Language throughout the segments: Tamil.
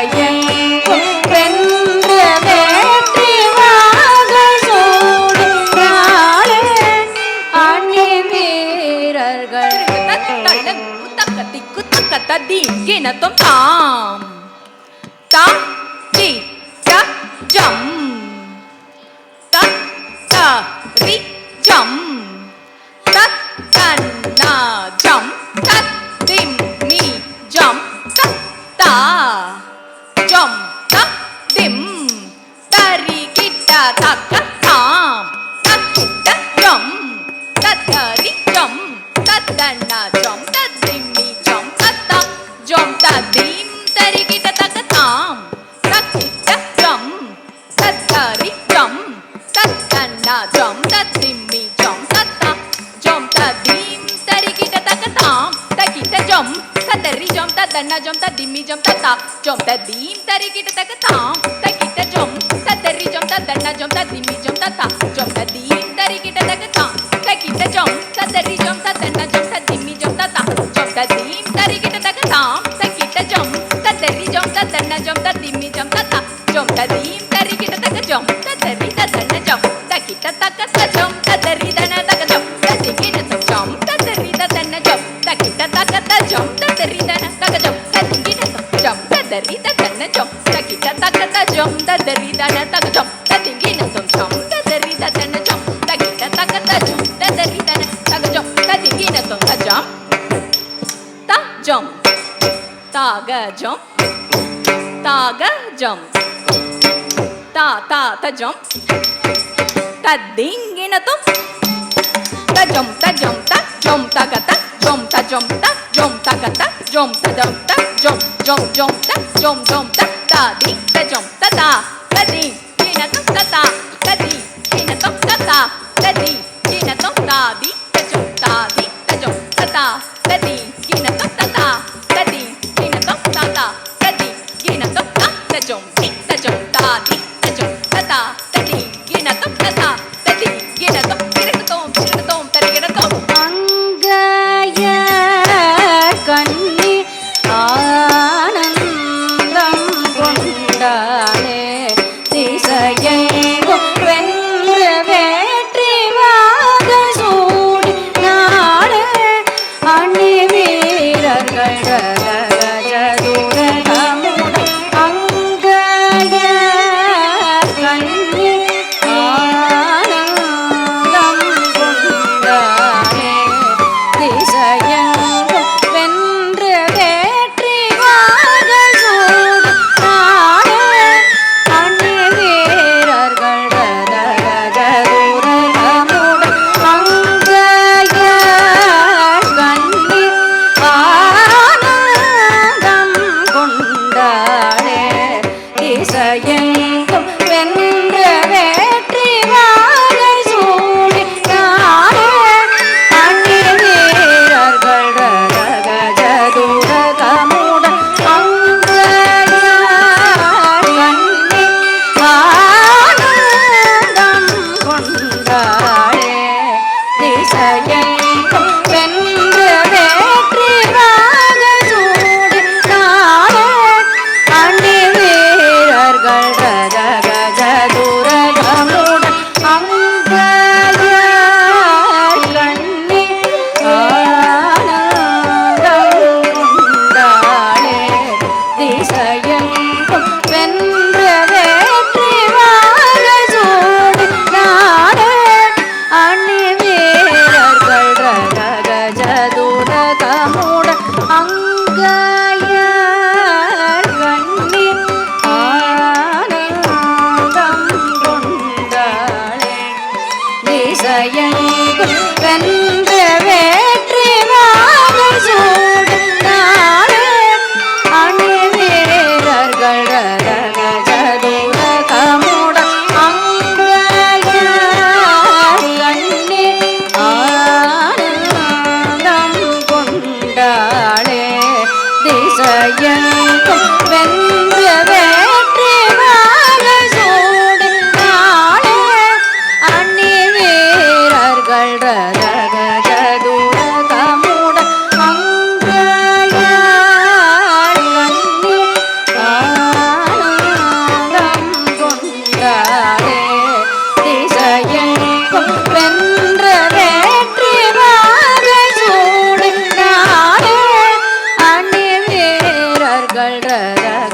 திசையெங்கும் வென்று வேற்றி வாகை சூடி நாளே அணி வீரர்கள் திக்கினத்தும் தாம் தாம் தி ஜம் தத் ரி ஜம் தத் தன்னா ஜம் தத் திம் மீ ஜம் தத் தா ஜம் தத் திம் தரி கிட்ட தக்க தாம் தத் கிட்ட ஜம் தத் ரி ஜம் தத் தன்னா ஜம் தத் திம் மீ ஜம் தத் தா ஜம் தத் திம் தரி கிட்ட தக்க தாம் தத் கிட்ட ஜம் தத் ரி ஜம் தத் தன்னா ஜம் தத் திம் மீ ஜம் தத் தா ஜம் தத் திம் தரி கிட்ட தக்க தாம் தத் கிட்ட ஜம் தத் ரி ஜம் தத் தன்னா ஜம் தத் திம் மீ ஜம் தத் தா ஜம் தத் திம் தரி கிட்ட தக்க தாம் தத் கிட்ட ஜம் தத் ரி ஜம் தத் தன்னா ஜம் தத் திம் மீ ஜம் தத் தா ஜம் தத் திம் தரி கிட்ட தக்க தாம் தத் கிட்ட ஜம் தத் ரி ஜம் தத் தன்னா ஜம் தத் திம் மீ ஜம் தத் தா ஜம் தத் திம் தரி கிட்ட தக்க தாம் தத் கிட்ட ஜம் தத் ரி ஜம் தத் தன்னா ஜம் தத் திம் மீ ஜம் தத் தா ஜம் தத் திம் தரி கிட்ட தக்க ஜம் தத் ரி தத் தன்னா ஜம் தத் கிட்ட தக்க ஜம் தத் ரி தன்னா தக்க ஜம் தத் கிட்ட ஜம் தத் ரி தத் தன்னா ஜம் தத் கிட்ட தக்க ஜம் தத் ரி தன்னா தக்க ஜம் தத் கிட்ட ஜம் தத் ரி தத் தன்னா ஜம் தத் கிட்ட தக்க ஜம் தத் ரி தன்னா தக்க ஜம் தத் கிட்ட ஜம் தத் ரி தத் தன்னா ஜம் தத் கிட்ட தக்க ஜம் தத் ரி தன்னா தக்க ஜம் தத் கிட்ட ஜம் ta jump taga jump ta jump ta dingina tum ta jump ta taga ta jump ta taga ta jump ta ta ding ta jump ta ding gina tum ta ding gina tum ta ding gina tum ta ding ta jump ta ding ta jump ta ding gina tum ta ding gina tum ta ding gina tum ta jump ta ta ding ta jump ta ding gina tum ta ding gina tum tarigina tum அங்கய கண்ணி ஆனந்தம் கொண்டானே திசையெங்கும் வென்று வேற்றி வாகை சூடி நாடே அணி வீரர்கள் கஜதுரகமுடன் அங்கய கண்ணி ஆனந்தம் கொண்டானே திசையெங்கும் வென்று வேற்றி வாகை சூடி நாடே அணி வீரர்கள் கஜதுரகமுடன் அங்கய கண்ணி ஆனந்தம் கொண்டாடே திசையெங்கும் வென்று வேற்றி வாகை சூடி நாடே அணி வீரர்கள் கஜதுரகமுடன் அங்கய கண்ணி ஆனந்தம் கொண்டாடே திசையெங்கும் வென்று வேற்றி வாகை சூடி நாடே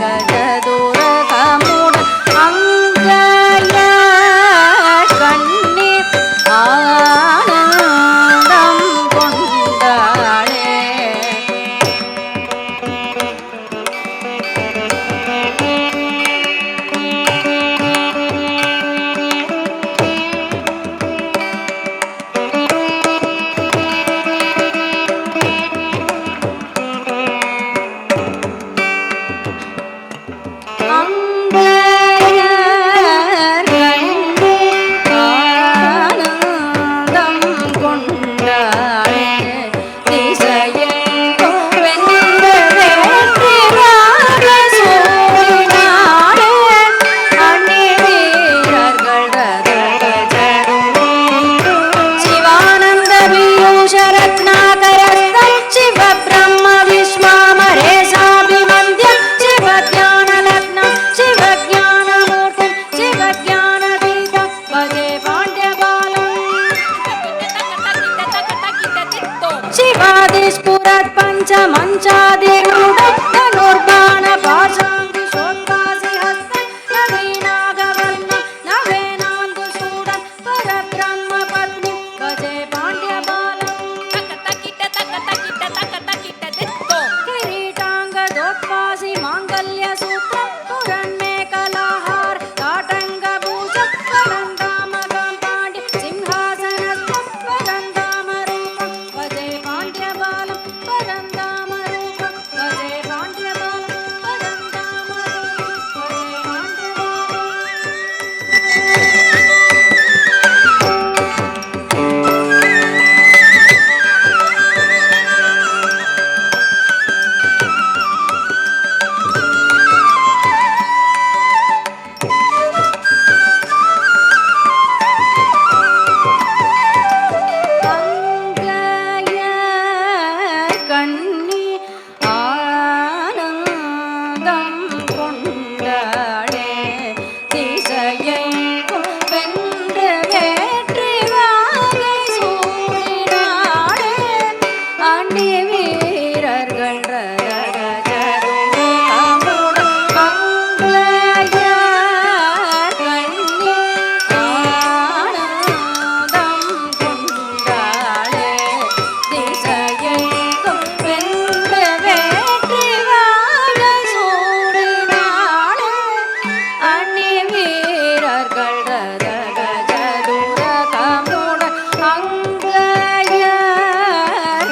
கஜதுரகமுடன் அங்கய கண்ணீர் ஆனந்தம் கொண்டாளே. शिवादिस्फुरत् पञ्चमञ्चादिरूढं धनुर्बाण पाशाङ्कुशोत्कासि हस्तं नवीनागवर्णं नवेनान्दुशूडं परब्रह्मपत्नीं भजे पाण्ड्यबालं किरीटाङ्गदोत्पासि माङ्गल्यसूत्रं पुरन्मेखलाहार ताटङ्गभूषं वरन्दामगं पाण्ड्य सिंहासनस्थं वरन्दामरूपं भजे पाण्ड्यबालं वरन्दामरूपं भजे पाण्ड्यबालं वरन्दामरूपं भजे அங்கய கண்ணி ஆனந்தம் கொண்டாளே. திசையெங்கும் வென்று வேற்றி வாகை சூடினாளே. அணி வீரர்கள் ரதகஜருகமுடன் அங்கய கண்ணி ஆனந்தம் கொண்டாளே. திசையெங்கும் வென்று வேற்றி வாகை சூடினாளே. அணி வீரர்கள் ரதகஜருகமுடன் அங்கய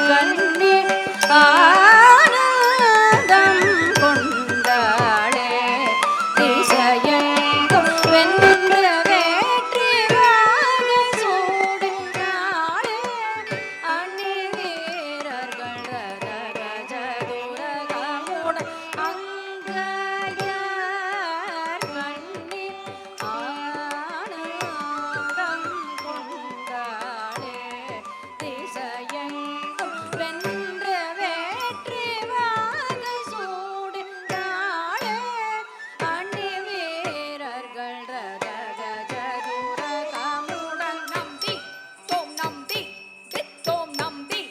கண்ணி ஆனந்தம் கொண்டாளே. திசையெங்கும் வென்று வேற்றி வாகை சூடினாளே. அணி வீரர்கள் ரதகஜருகமுடன் அங்கய கண்ணி ஆனந்தம் கொண்டாளே. திசையெங்கும் வென்று வேற்றி வாகை சூடினாளே. அணி வீரர்கள் ரதகஜருகமுடன் நம்பி தோம் நம்பி தித்தோம் நம்பி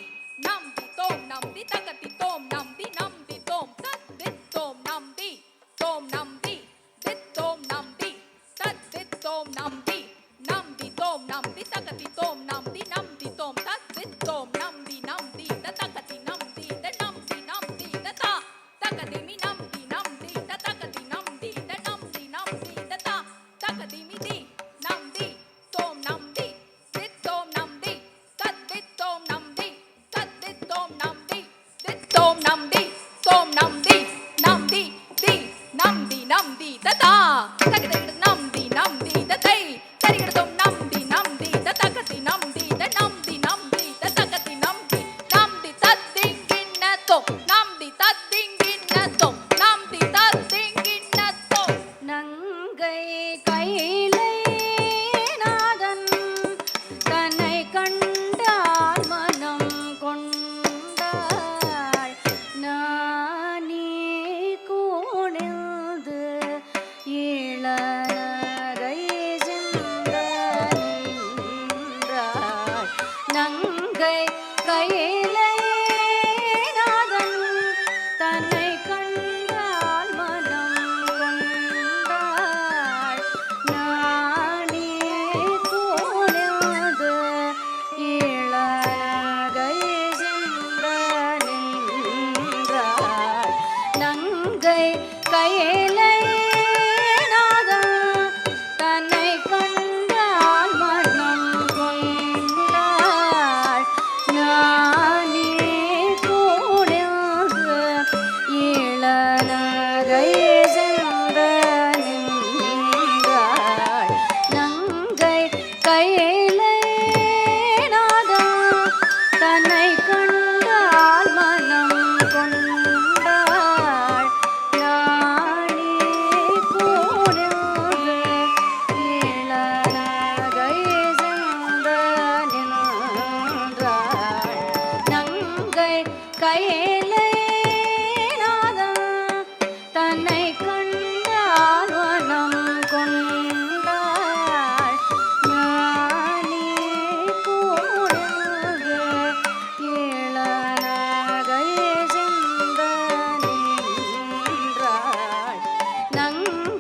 நம்பி தோம் நம்பி தகதி தோம் நம்பி நம்பி தோம் தத் தித்தோம் நம்பி தோம் நம்பி தித்தோம் நம்பி தத் தித்தோம் நம்பி நம்பி தோம் நம்பி தகதி தோம் நம்பி நம்பி தோம் தத் தித்தோம் நம்பி நம்பி தகதி நம்பி நம்பி நம்பி தா தகதி மி நம்பி நம்பி தகதி நம்பி நம்பி நம்பி தா தகதி மி தி நம்பி தோம் நம்பி தித்தோம் நம்பி தத் தித்தோம் நம்பி தத் தித்தோம் நம்பி தித்தோம் நம்பி தோம் நம்பி நம்பி தி நம்பி நம்பி ததா தகதி நம்பி நம்பி ததை தரிகிடதோம் நம்பி நம்பி தகதி நம்பி நம்பி நம்பி தகதி நம்பி நம்பி தத்திங்கின்னதோம் நம்பி தத்திங்கின்னதோம் நம்பி தத்திங்கின்னதோம் நங்கை கைலை நாதன் தன்னை கண்டால் மனம் கொண்டாள். நானே குனிந்து இள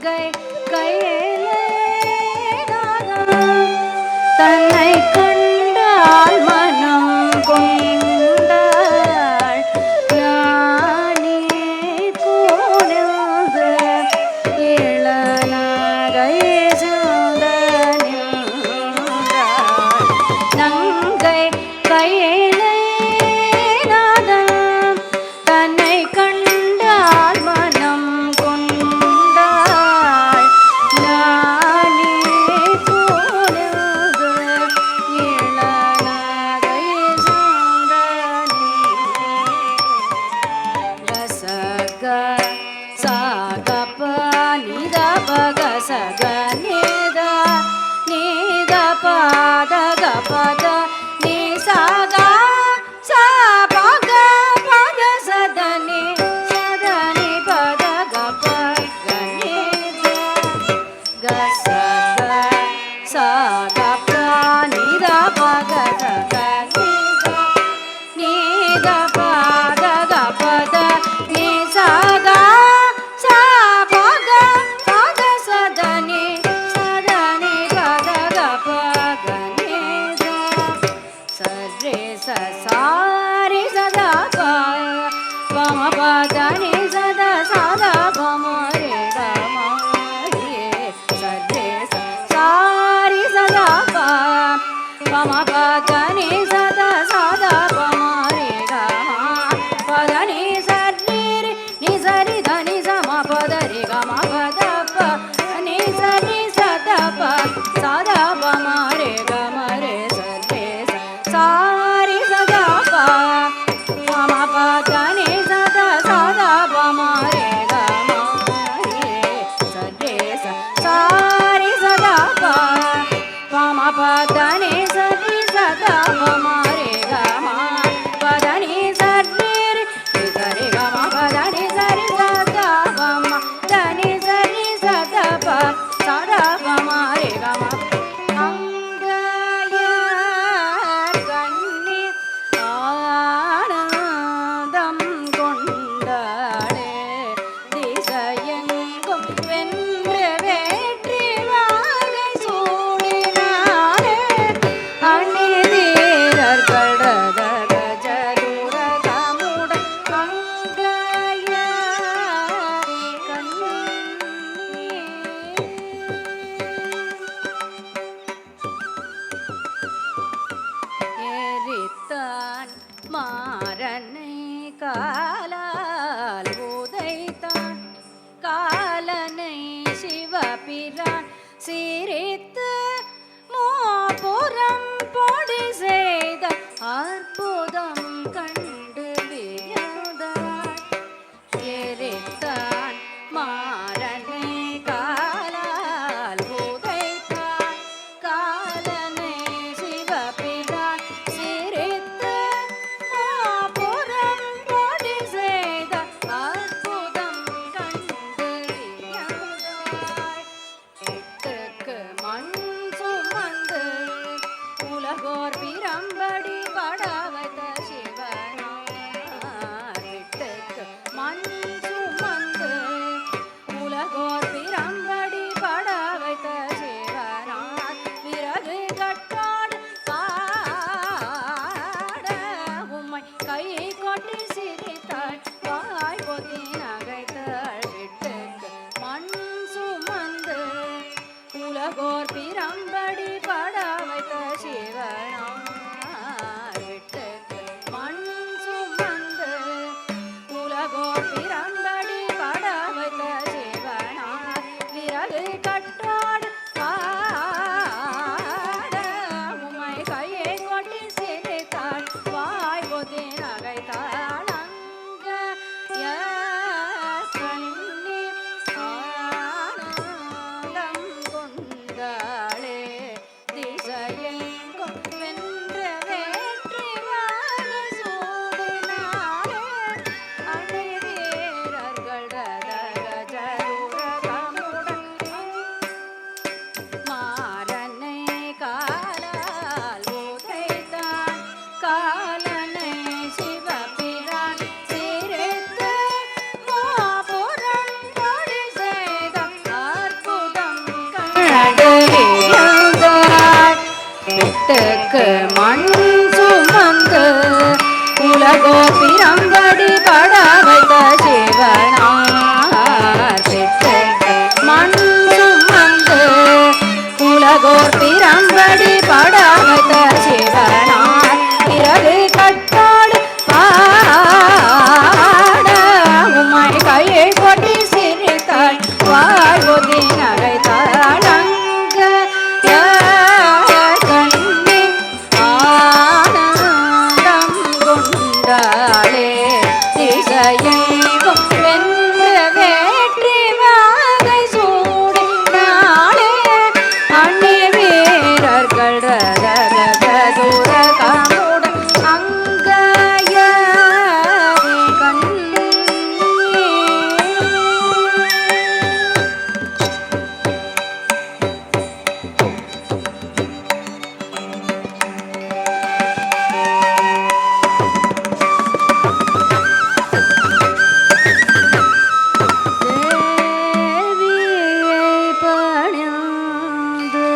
நங்கை கையிலே தன்னை கண்டால் மனம் கொண்டாள் ஞானி கூடந்து இளநகை சூழ்ந்த நின்றாள் நங்கை கையிலே தன்னை கண்டால் மனம் கொண்டாள் ஞானி கூடந்து இளநகை சூழ்ந்த கசக சாகப நித பக சக நித நித பாத கபத நி சாக சா பக பத சதனி சதனி பத கப கனித கசக சாகப நித பக சக நித பாத கபத நி சாக சா பக பத சதனி சதனி பத கப கனித சரே சாரி சதா பம பதனி சதா சதா பம ரே கம ரே சரே சாரி சதா பம பதனி சதா சதா பம ரே கம பதனி சரி நி சரி தனி சம பத ரே கம பத ப நி சரி சதா ப சதா பம ரே கம ரே சரே சாரி சதா ப மம பதனி சதா சதா பம ரே கம ரே சரே சாரி சதா ப மம பதனி சரி சதா பம ரே கம பதனி சரி ரி சரி கம பதனி சரி சதா பம தனி சரி சதா ப சதா பம ரே கம அங்கய கண்ணி ஆனந்தம் கொண்டாடே திசையெங்கும் வென்று வேற்றி வாகை சூடினாரே அணி வீரர்கள் ரத கஜதூர கமுட அங்கய கண்ணி எரித்தான் மாறனை காலால் உதைத்தான் காலனை சிவபிரான் சிரித்து மோபுரம் பொடி செய்த அற்புதம் கண்டு வியந்தாள் எரித்தான் மாறனை காலால் உதைத்தான் காலனை சிவபிரான் சிரித்து மாபுரம் பொடி செய்த அற்புதம் கண்டு வியந்தாள் எட்டுக்கு மண் சுமந்து உலகோர் பிரம்படி பட வைத்த சிவனார் விட்டுக்கு மண் சுமந்து உலகோர் பிரம்படி பட வைத்த சிவனார் விறகு கட்டாடு பாட உம்மை கை கொட்டி சிரித்தாள் வாய் பொதி நகைத்தாள் விட்டுக்கு மண் சுமந்து உலகோர் பிரம்படி பட வைத்த சிவனார் விட்டுக்கு மண் சுமந்து உலகோர் பிரம்படி பட வைத்த சிவனார் விறகு கட்டாடு பாட உம்மை கையை கொட்டி சிரித்தாள் வாய் பொதி நகைத்தாள் அங்கய கண்ணி ஆனந்தம் கொண்டாள் சிட்டுக்கு மண் சுமந்து உலகோ பிரம்படி பட வைத்த சிவனார் சிட்டுக்கு மண் சுமந்து உலகோ பிரம்படி பட வைத்த சிவனார் பிறகு கட்டாடு பாட உமை கையை கொட்டி சிரித்தாள் வாழ்வதி நகைத்தாள் அங்க கண்ணி ஆனந்தம் கொண்டாளே திசையெங்கும் வென்று வேற்றி வாகை சூடினாளே அந்நிய வீரர்கள் ரத ரத தூர காமுடன் அங்காய கண்ணி தேவியை பணிந்து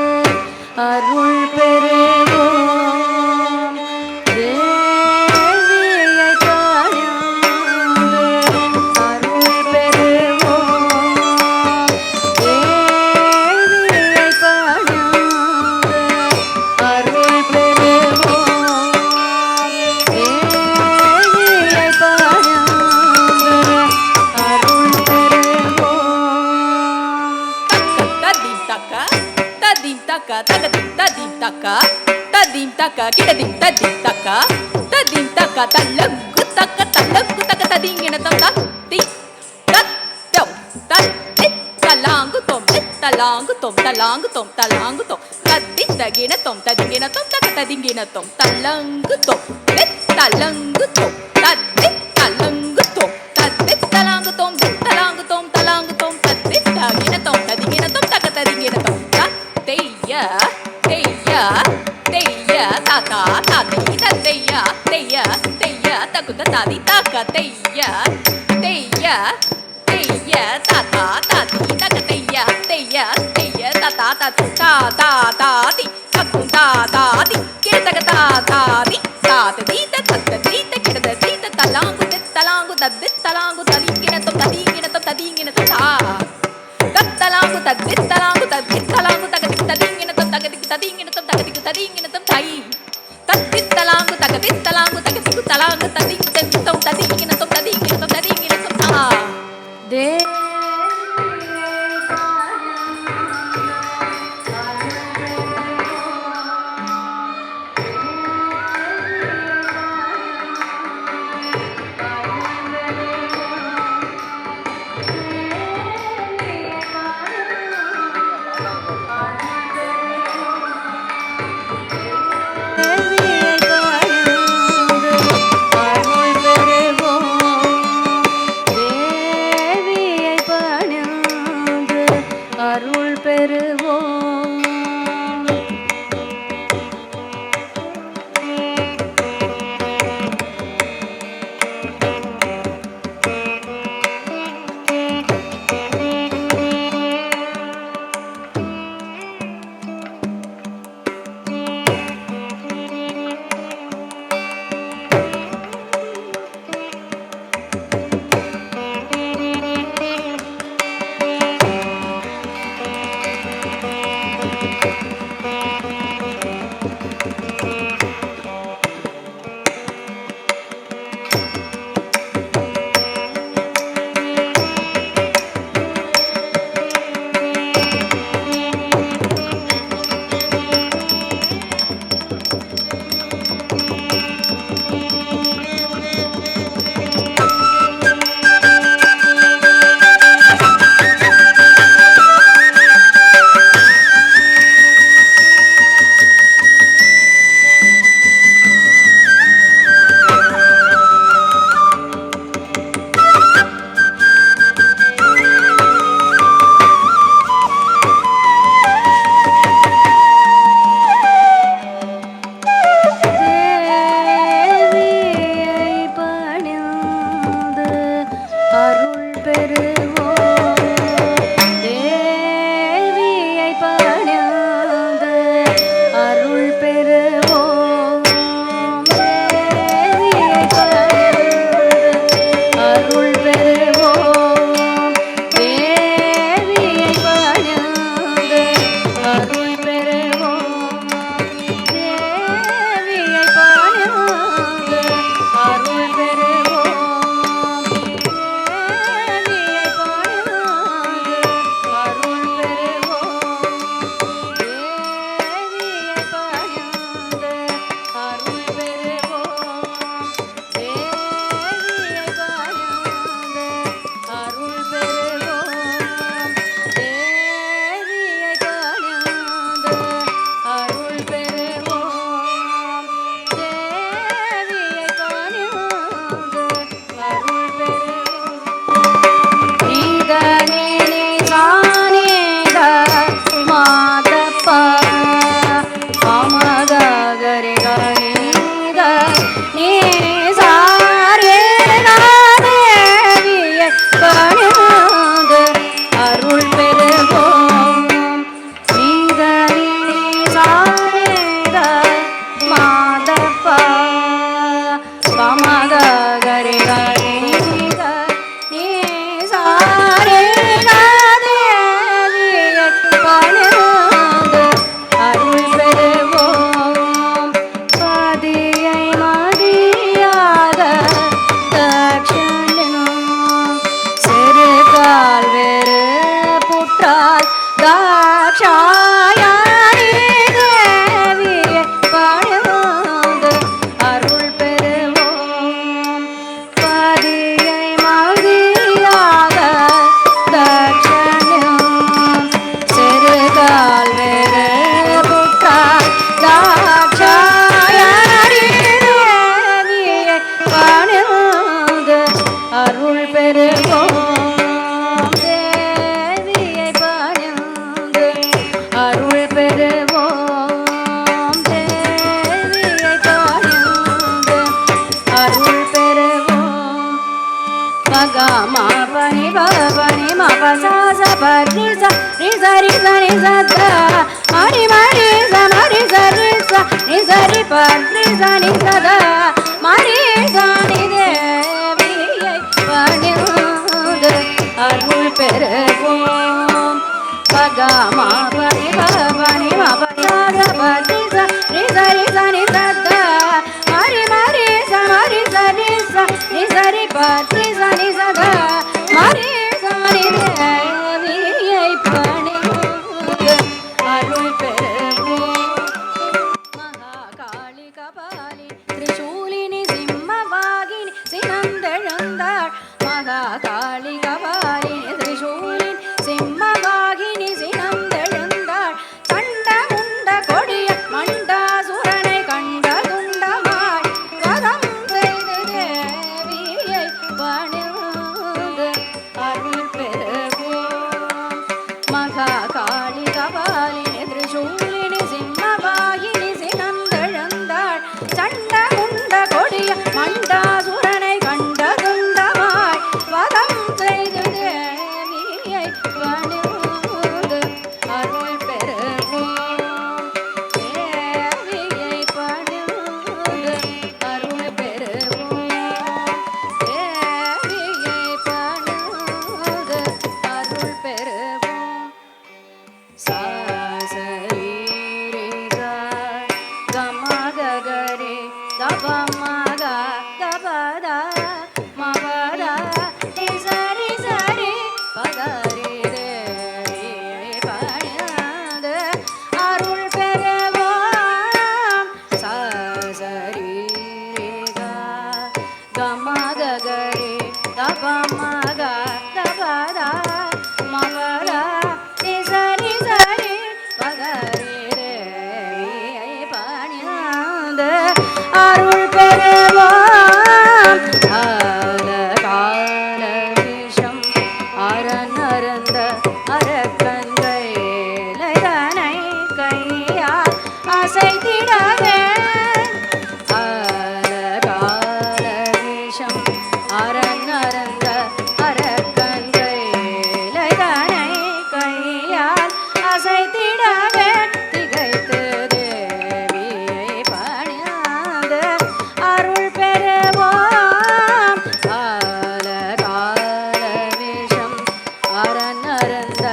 அருள் பெறுவோம் தேவியை பணிந்து அருள் பெறுவோம் தேவியை பணிந்து அருள் பெறுவோம் தேவியை பணிந்து அருள் பெறுவோம் ததீம் தக்க ததீம் தக்க தகதீம் ததீம் தக்க ததீம் தக்க கிடதீம் ததீம் தக்க ததீம் தக்க தல்லங்கு தக்க ததீங்கின தம் தத்தி தத்தம் தத்தி தலாங்கு தொம் தலாங்கு தொம் தலாங்கு தொம் தலாங்கு தொம் தத்தி தகின தொம் ததிங்கின தொம் தக்க ததிங்கின தொம் தல்லங்கு தொம் தலங்கு தொம் தத்தி தலங்கு தொம் தத்தி தலாங்கு தொம் தலாங்கு தொம் தலாங்கு தொம் தத்தி தகின தொம் ததிங்கின தொம் தக்க ததிங்கின தொம் தத்தைய தெய்ய தெய்ய தாத்தா தாத்தி தத்தைய தெய்ய தெய்ய தகுந்த தாதி தாக்க தெய்ய தெய்ய தெய்ய தாத்தா தாத்தி தக்க தெய்ய தெய்ய தெய்ய தாத்தா தாத்தி தாத்தா தாதி தக்கும் தாதி கிடதக தாதி தாதி தத்தி கிடத தீத தலாங்கு தத்தி தலாங்கு ததிங்கின தொம் ததிங்கின தொம் ததிங்கின தொம் தா தத்தலாங்கு தத்தி தலாங்கு தகதி ததிங்கின தொம் ததிங்கின தொம் ததிங்கின தொம் தை தத்தி தலாங்கு தகதி தலாங்கு தலாங்கு ததிங்கின தொம் ததிங்கின தொம் ததிங்கின தொம் ததிங்கின தொம் தா தேவியை பணிந்து அருள் பெறுவோம் ri sa ri sa ni sa da mari mari sa ri sa ni sa ri pa ri sa ni sa da mari sa ni தேவியை பணிந்து அருள் பெறுவோம் பகமா பனி பனி மபசாக பதி ச ரி ச ni sa da mari mari sa ni sa ni sa ri pa ri sa ni sa da mari sa ni தேவியை பணிந்து அருள் பெறுவோம் மகாகாளி கபாலி திரிசூலினி சிம்மவாகினி சினந்தெழுந்தாள் மகாகாளி கபாலினி திரிசூலினி சிம்மவாகினி சினந்தெழுந்தாள் கண்ட முண்ட கொடிய மண்டாசுரனை கண்ட துண்டமாய் வதம் செய்து தேவியை பணிந்து அருள் பெறுவோம் மகாகாளி கபாலினி திரிசூலினி சிம்மவாகினி சினந்தெழுந்தாள் சண்ட முண்ட கொடிய மண்டாசுரனை கண்ட துண்டமாய் வதம் செய்து தேவியை பணிந்து அருள் பெறுவோம் தேவியை பணிந்து அருள் பெறுவோம் தேவியை பணிந்து அருள் பெறுவோம் சா சரி ரி க கம க க ரே தப ம க தப த ம ப த ரி சரி ப க ரே ரே பணிந்து அருள் பெறுவோம் சா சரி ரி க கம க க ரே தப ம க தப த ம ப த ரி சரி ப க ரே பணிந்து அருள் பெறுவோம் கால கால விஷம் அரணந்த அரக்கன்கைதனை கையால் அசைத்திடவே கால கால விஷம் அரணந்த அரக்கன்கைதனை கையால் அசைத்திடவே திகைத்து தேவியை பணிந்து அருள் பெறுவோம் கால கால விஷம் அரணந்த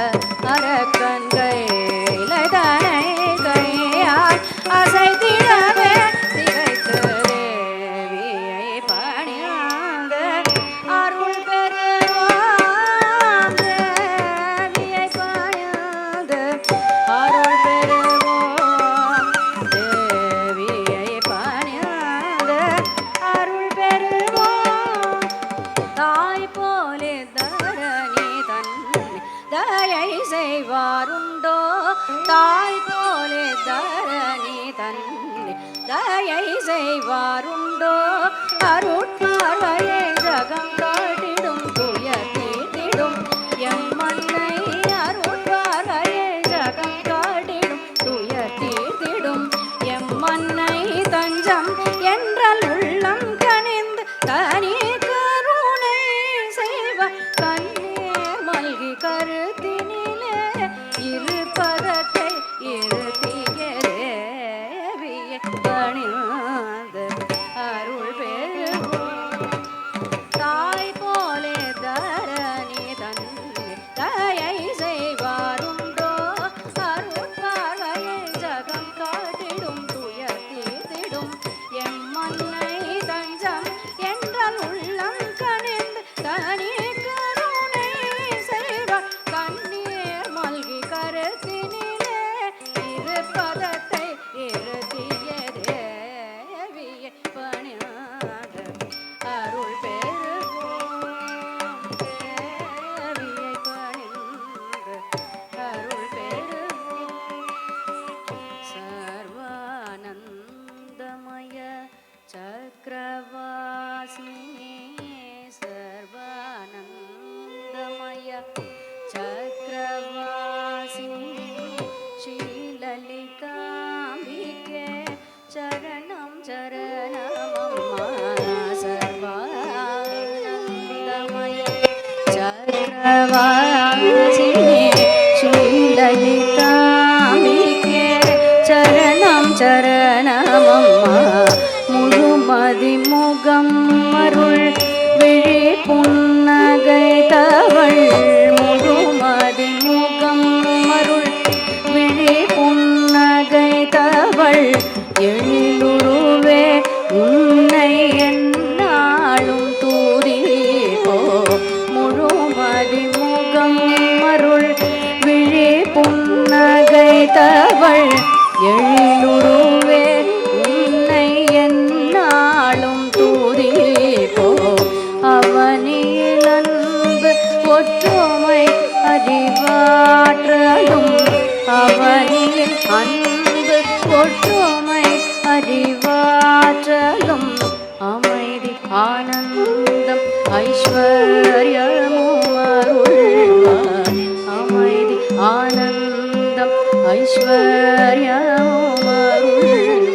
அரக்கன்கைதனை கையால் அசைத்திடவே திகைத்து தேவியை பணிந்து அருள் பெறுவோம் தேவியை பணிந்து அருள் பெறுவோம் தேவியை பணிந்து அருள் பெறுவோம் தாய் போலே தரணி தன்னை தயை செய்வாருண்டோ தாய் போலே தரணி தன்னை தயை செய்வாருண்டோ அருட்பார்வையை ஜகம் காட்டிடும் துயர் தீர்த்திடும் எம் மண்ணை அருட்பார்வையை ஜகம் காட்டிடும் துயர் தீர்த்திடும் எம் மண்ணை தஞ்சம் என்றல் உள்ளம் கனிந்து தனி கருணை செய்வ கண்ணீர் மல்கி கருத்தினிலே இருப்பதத்தை இருத்திய தேவியை பணிந்து அருள் பெறுவோம் தாய் போலே தரணி தன்னை தயை செய்வாருண்டோ அருட்பார்வையை ஜகம் காட்டிடும் துயர் தீர்த்திடும் எம் மண்ணை தஞ்சம் என்றல் உள்ளம் கனிந்து தனி கருணை செய்வார் கண்ணீர் மல்கி கருத்தினிலே இருப்பதத்தை இருத்திய தேவியை பணிந்து அருள் பெறுவோம் தேவியை பணிந்து அருள் பெறுவோம் சர்வானந்தமய சக்கரவாசினி சர்வானந்தமய சக்கரவாசினி ஸ்ரீலலிதாம்பிகே சரணம் சரணமம்மா சர்வானந்தமய சக்கரவாசினி ஸ்ரீ சரணமம்மா முழுமதி முகம் அருள் விழி புன்னகை தவள் முழுமதி முகம் அருள் விழி புன்னகை தவள் எழிலுருவே உன்னை என்னாலும் தூதிப்போ முழுமதி முகம் அருள் விழி புன்னகை தவள் எழிலுருவே உன்னை என்னாலும் தூதிப்போ அவனில் அன்பு ஒற்றுமை அறிவாற்றலும் அவனில் அன்பு ஒற்றுமை அறிவாற்றலும் அமைதி ஆனந்தம் ஐஸ்வர்யமும் அருள்வாய் அமைதி ஆனந்தம் ஐஸ்வர்யமும் அருள்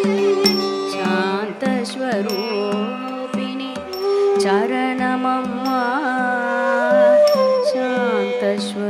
சாந்தஸ்வரூபிணி சரணமம்மா சாந்தஸ்வரூபிணி